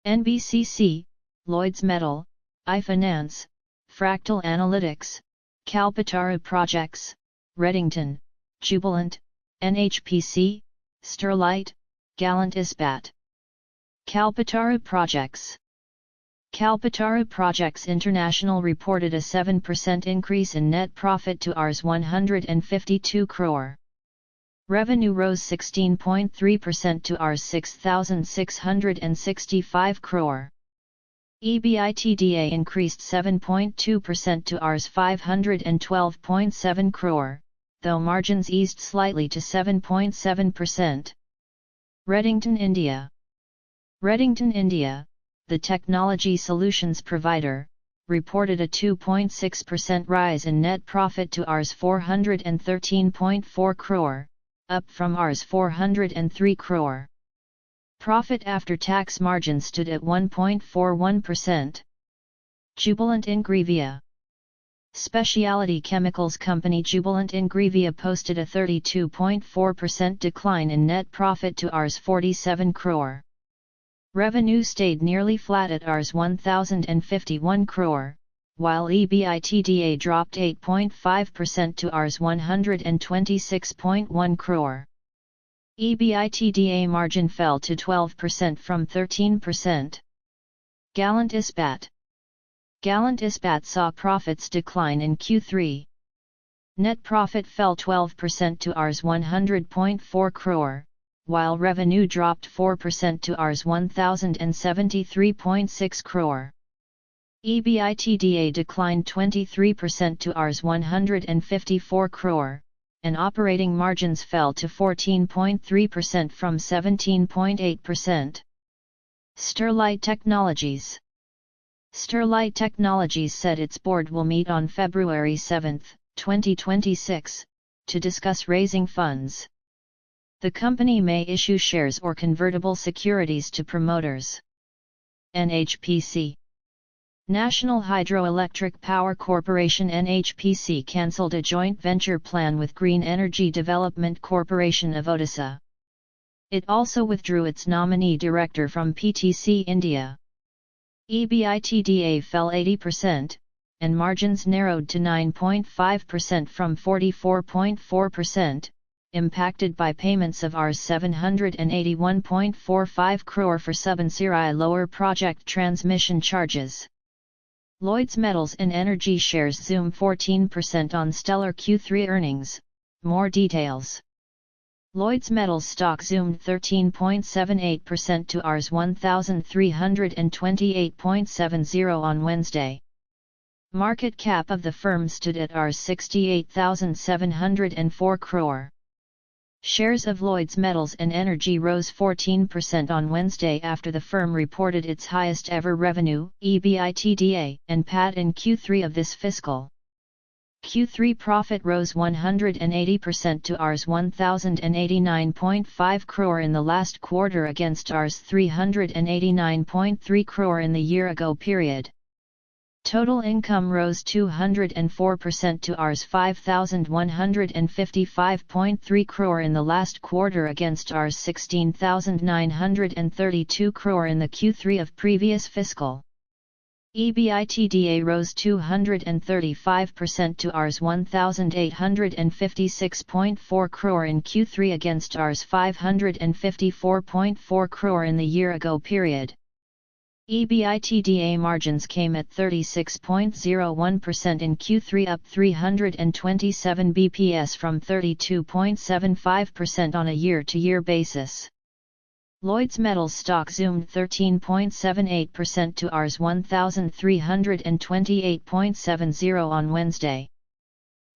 NBCC, Lloyds Metal, iFinance, Fractal Analytics, Kalpataru Projects, Redington, Jubilant, NHPC, Sterlite, Gallantt Ispat. Kalpataru Projects. Kalpataru Projects International reported a 7% increase in net profit to Rs 152 crore. Revenue rose 16.3% to Rs 6,665 crore. EBITDA increased 7.2% to Rs 512.7 crore, though margins eased slightly to 7.7%. Redington India. Redington India, the technology solutions provider, reported a 2.6% rise in net profit to Rs 413.4 crore, up from Rs 403 crore. Profit after tax margin stood at 1.41%. Jubilant Ingrevia. Speciality chemicals company Jubilant Ingrevia posted a 32.4% decline in net profit to Rs 47 crore. Revenue stayed nearly flat at Rs 1,051 crore, while EBITDA dropped 8.5% to Rs 126.1 crore. EBITDA margin fell to 12% from 13%. Gallantt Ispat. Gallantt Ispat saw profits decline in Q3. Net profit fell 12% to Rs 100.4 crore, while revenue dropped 4% to Rs 1,073.6 crore. EBITDA declined 23% to Rs 154 crore, and operating margins fell to 14.3% from 17.8%. Sterlite Technologies. Sterlite Technologies said its board will meet on February 7, 2026, to discuss raising funds. The company may issue shares or convertible securities to promoters. NHPC. National Hydroelectric Power Corporation (NHPC) cancelled a joint venture plan with Green Energy Development Corporation of Odisha. It also withdrew its nominee director from PTC India. EBITDA fell 80%, and margins narrowed to 9.5% from 44.4%, impacted by payments of Rs 781.45 crore for Subansiri lower project transmission charges. Lloyds Metals and Energy shares zoom 14% on stellar Q3 earnings. More details. Lloyds Metals stock zoomed 13.78% to Rs 1,328.70 on Wednesday. Market cap of the firm stood at Rs 68,704 crore. Shares of Lloyds Metals and Energy rose 14% on Wednesday after the firm reported its highest ever revenue, EBITDA, and PAT in Q3 of this fiscal. Q3 profit rose 180% to Rs 1,089.5 crore in the last quarter against Rs 389.3 crore in the year-ago period. Total income rose 204% to Rs 5,155.3 crore in the last quarter against Rs 16,932 crore in the Q3 of previous fiscal. EBITDA rose 235% to Rs 1,856.4 crore in Q3 against Rs 554.4 crore in the year-ago period. EBITDA margins came at 36.01% in Q3, up 327 bps from 32.75% on a year-to-year basis. Lloyds Metals stock zoomed 13.78% to Rs 1,328.70 on Wednesday.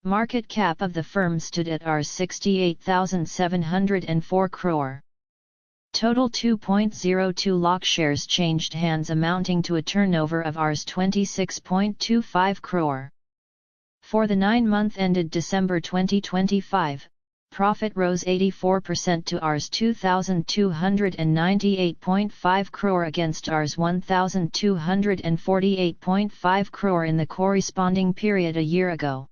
Market cap of the firm stood at Rs 68,704 crore. Total 2.02 lakh shares changed hands amounting to a turnover of Rs 26.25 crore. For the 9-month ended December 2025, profit rose 84% to Rs 2,298.5 crore against Rs 1,248.5 crore in the corresponding period a year ago.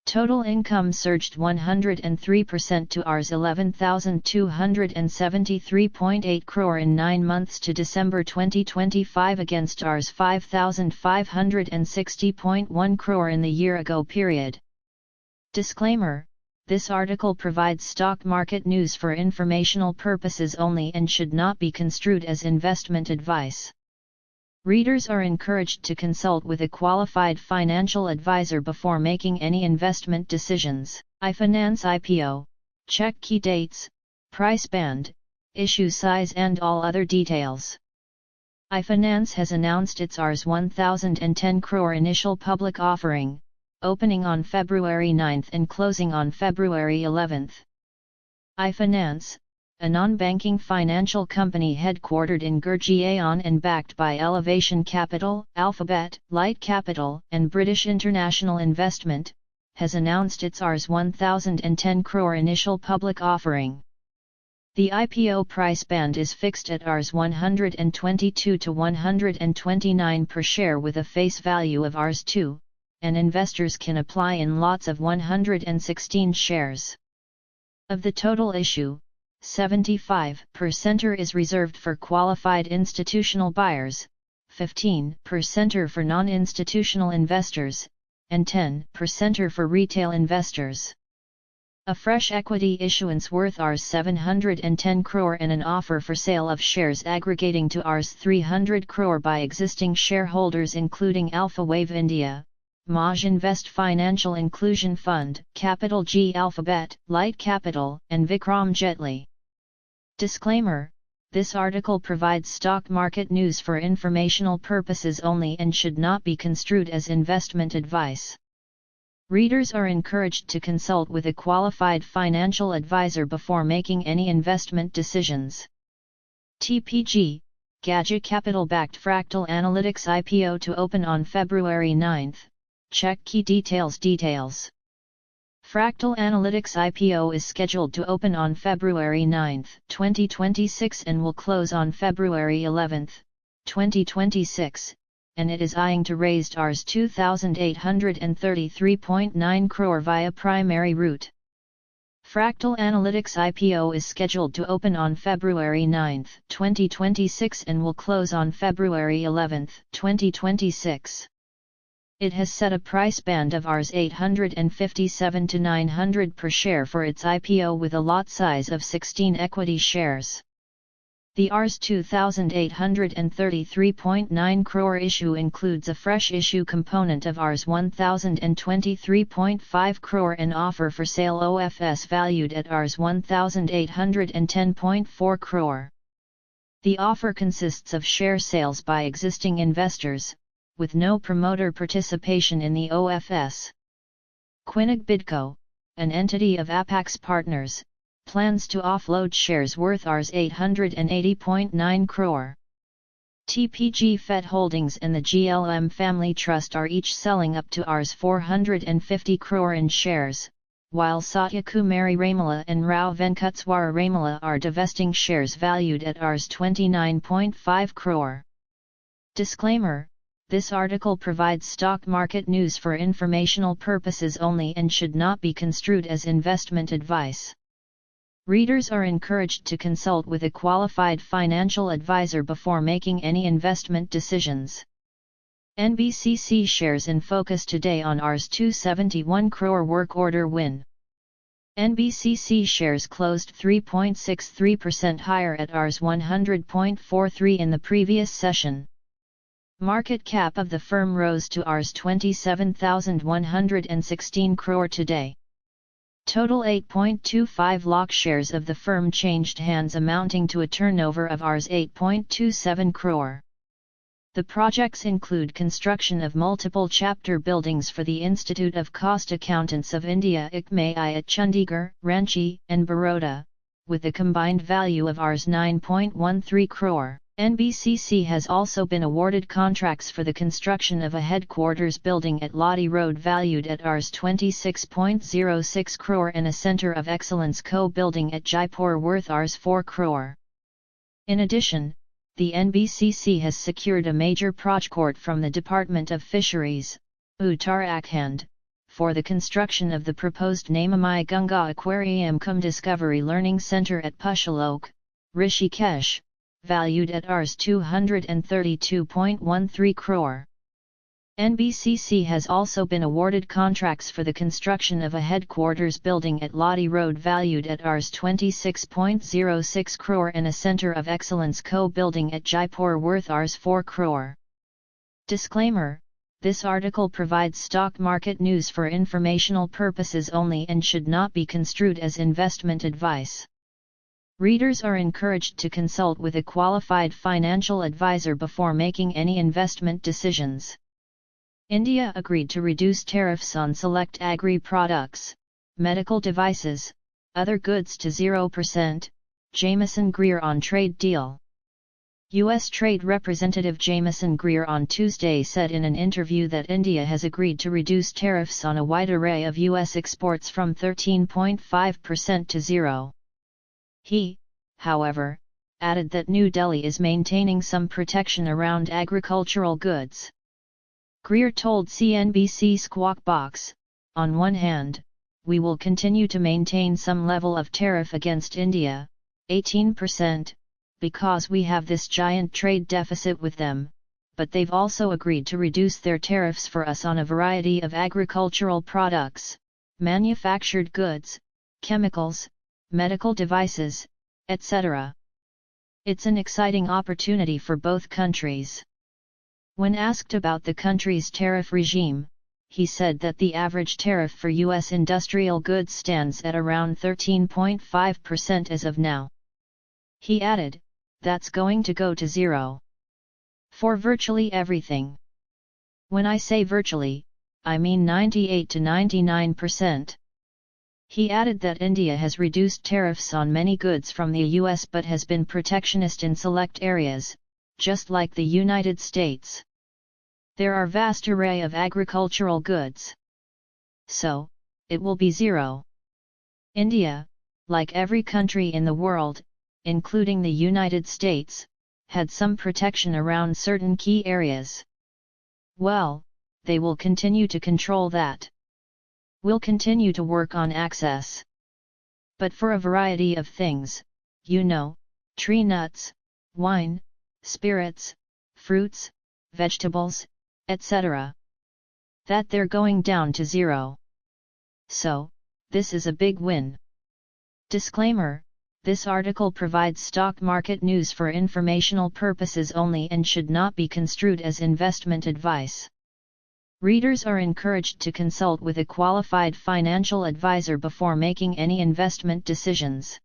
Total income surged 103% to Rs 11,273.8 crore in 9 months to December 2025 against Rs 5,560.1 crore in the year-ago period. Disclaimer: this article provides stock market news for informational purposes only and should not be construed as investment advice. Readers are encouraged to consult with a qualified financial advisor before making any investment decisions. iFinance IPO, check key dates, price band, issue size and all other details. iFinance has announced its Rs 1,010 crore initial public offering, opening on February 9 and closing on February 11. iFinance, a non-banking financial company headquartered in Gurgaon and backed by Elevation Capital, Alphabet, Light Capital, and British International Investment, has announced its Rs 1,010 crore initial public offering. The IPO price band is fixed at Rs 122 to 129 per share with a face value of Rs 2, and investors can apply in lots of 116 shares. Of the total issue, 75% is reserved for qualified institutional buyers, 15% for non-institutional investors, and 10% for retail investors. A fresh equity issuance worth Rs 710 crore and an offer for sale of shares aggregating to Rs 300 crore by existing shareholders including Alpha Wave India, Maj Invest Financial Inclusion Fund, Capital G Alphabet, Light Capital, and Vikram Jetli. Disclaimer: this article provides stock market news for informational purposes only and should not be construed as investment advice. Readers are encouraged to consult with a qualified financial advisor before making any investment decisions. TPG, Gadget Capital-backed Fractal Analytics IPO to open on February 9, check key details. Fractal Analytics IPO is scheduled to open on February 9, 2026 and will close on February 11, 2026, and it is eyeing to raise Rs 2,833.9 crore via primary route. Fractal Analytics IPO is scheduled to open on February 9, 2026 and will close on February 11, 2026. It has set a price band of Rs 857 to 900 per share for its IPO with a lot size of 16 equity shares. The Rs 2,833.9 crore issue includes a fresh issue component of Rs 1,023.5 crore and offer for sale OFS valued at Rs 1,810.4 crore. The offer consists of share sales by existing investors, with no promoter participation in the OFS. Quinig Bidco, an entity of Apax Partners, plans to offload shares worth Rs 880.9 crore. TPG FET Holdings and the GLM Family Trust are each selling up to Rs 450 crore in shares, while Satyakumari Ramala and Rao Venkutswara Ramala are divesting shares valued at Rs 29.5 crore. Disclaimer: this article provides stock market news for informational purposes only and should not be construed as investment advice. Readers are encouraged to consult with a qualified financial advisor before making any investment decisions. NBCC shares in focus today on Rs 271 crore work order win. NBCC shares closed 3.63% higher at Rs 100.43 in the previous session. Market cap of the firm rose to Rs 27,116 crore today. Total 8.25 lakh shares of the firm changed hands amounting to a turnover of Rs 8.27 crore. The projects include construction of multiple chapter buildings for the Institute of Cost Accountants of India ICMAI at Chandigarh, Ranchi, and Baroda, with a combined value of Rs 9.13 crore. NBCC has also been awarded contracts for the construction of a headquarters building at Lodi Road valued at Rs 26.06 crore and a Centre of Excellence co-building at Jaipur worth Rs 4 crore. In addition, the NBCC has secured a major project from the Department of Fisheries, Uttarakhand, for the construction of the proposed Namamai Gunga Aquarium cum Discovery Learning Centre at Pushalok, Rishikesh, valued at Rs 232.13 crore. NBCC has also been awarded contracts for the construction of a headquarters building at Lodi Road valued at Rs 26.06 crore and a Centre of Excellence co-building at Jaipur worth Rs 4 crore. Disclaimer: this article provides stock market news for informational purposes only and should not be construed as investment advice. Readers are encouraged to consult with a qualified financial advisor before making any investment decisions. India agreed to reduce tariffs on select agri-products, medical devices, other goods to 0%, Jameson Greer on trade deal. U.S. Trade Representative Jameson Greer on Tuesday said in an interview that India has agreed to reduce tariffs on a wide array of U.S. exports from 13.5% to 0%. He, however, added that New Delhi is maintaining some protection around agricultural goods. Greer told CNBC Squawk Box, "On one hand, we will continue to maintain some level of tariff against India, 18%, because we have this giant trade deficit with them, but they've also agreed to reduce their tariffs for us on a variety of agricultural products, manufactured goods, chemicals, medical devices, etc. It's an exciting opportunity for both countries." When asked about the country's tariff regime, he said that the average tariff for U.S. industrial goods stands at around 13.5% as of now. He added, "That's going to go to 0%. For virtually everything. When I say virtually, I mean 98 to 99%. He added that India has reduced tariffs on many goods from the US but has been protectionist in select areas, just like the United States. There are vast array of agricultural goods. So, it will be 0%. India, like every country in the world, including the United States, had some protection around certain key areas. Well, they will continue to control that. We'll continue to work on access. But for a variety of things, tree nuts, wine, spirits, fruits, vegetables, etc. that they're going down to 0%. So, this is a big win." Disclaimer: this article provides stock market news for informational purposes only and should not be construed as investment advice. Readers are encouraged to consult with a qualified financial advisor before making any investment decisions.